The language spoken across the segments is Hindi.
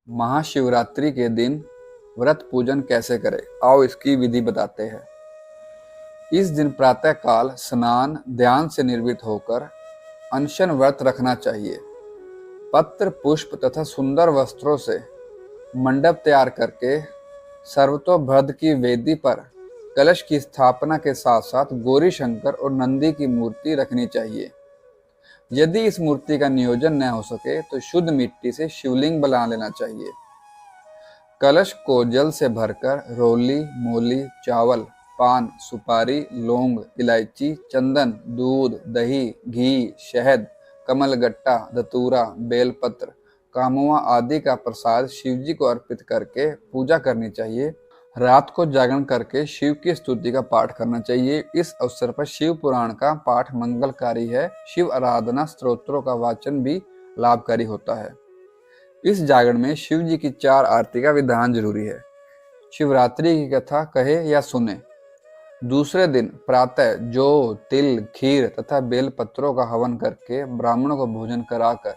महाशिवरात्रि के दिन व्रत पूजन कैसे करें, आओ इसकी विधि बताते हैं। इस दिन प्रातः काल स्नान ध्यान से निर्वृत्त होकर अनशन व्रत रखना चाहिए। पत्र पुष्प तथा सुंदर वस्त्रों से मंडप तैयार करके सर्वतोभद्र की वेदी पर कलश की स्थापना के साथ साथ गौरी शंकर और नंदी की मूर्ति रखनी चाहिए। यदि इस मूर्ति का नियोजन न हो सके तो शुद्ध मिट्टी से शिवलिंग बना लेना चाहिए। कलश को जल से भरकर रोली, मूली, चावल, पान, सुपारी, लौंग, इलायची, चंदन, दूध, दही, घी, शहद, कमलगट्टा, धतूरा, बेलपत्र, कामुआ आदि का प्रसाद शिवजी को अर्पित करके पूजा करनी चाहिए। रात को जागरण करके शिव की स्तुति का पाठ करना चाहिए। इस अवसर पर शिव पुराण का पाठ मंगलकारी है। शिव आराधना स्तोत्रों का वाचन भी लाभकारी होता है। इस जागरण में शिव जी की 4 आरती का विधान जरूरी है। शिवरात्रि की कथा कहे या सुने। दूसरे दिन प्रातः जौ, तिल, खीर तथा बेल पत्रों का हवन करके ब्राह्मणों को भोजन कराकर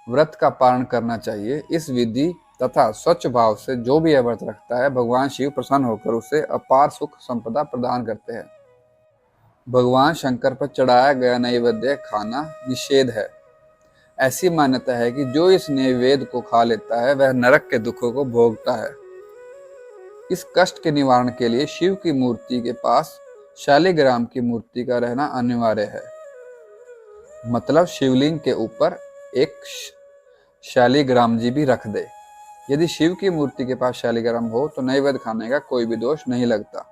व्रत का पालन करना चाहिए। इस विधि तथा स्वच्छ भाव से जो भी यह व्रत रखता है, भगवान शिव प्रसन्न होकर उसे अपार सुख संपदा प्रदान करते हैं। भगवान शंकर पर चढ़ाया गया नैवेद्य खाना निषेध है। ऐसी मान्यता है कि जो इस नैवेद्य को खा लेता है वह नरक के दुखों को भोगता है। इस कष्ट के निवारण के लिए शिव की मूर्ति के पास शालिग्राम की मूर्ति का रहना अनिवार्य है। मतलब शिवलिंग के ऊपर एक शालिग्राम जी भी रख दे। यदि शिव की मूर्ति के पास शालिग्राम हो तो नैवेद्य खाने का कोई भी दोष नहीं लगता।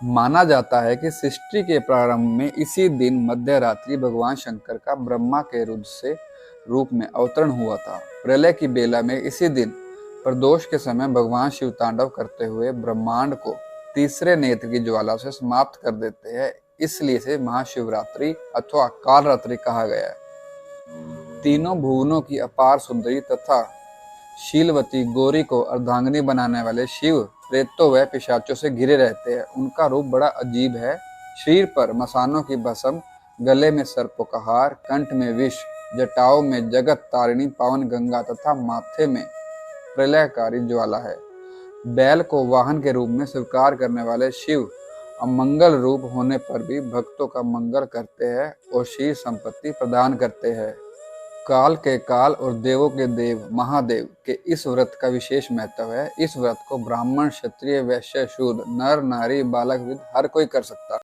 माना जाता है कि सृष्टि के प्रारंभ में इसी दिन मध्य रात्रि भगवान शंकर का ब्रह्मा के रुद्र से रूप में अवतरण हुआ था। प्रलय की बेला में इसी दिन प्रदोष के समय भगवान शिव तांडव करते हुए ब्रह्मांड को तीसरे नेत्र की ज्वाला से समाप्त कर देते हैं। इसलिए इसे महाशिवरात्रि अथवा कालरात्रि कहा गया है। तीनों भुवनों की अपार सुंदरी तथा शीलवती गौरी को अर्धांगिनी बनाने वाले शिव प्रेतों व पिशाचों से घिरे रहते हैं। उनका रूप बड़ा अजीब है। शरीर पर मसानों की भस्म, गले में सर्पों का हार, कंठ में विष, जटाओं में जगत तारिणी पावन गंगा तथा माथे में प्रलयकारी ज्वाला है। बैल को वाहन के रूप में स्वीकार करने वाले शिव अमंगल रूप होने पर भी भक्तों का मंगल करते हैं और श्री संपत्ति प्रदान करते हैं। काल के काल और देवों के देव महादेव के इस व्रत का विशेष महत्व है। इस व्रत को ब्राह्मण, क्षत्रिय, वैश्य, शूद्र, नर, नारी, बालक, वृद्ध हर कोई कर सकता है।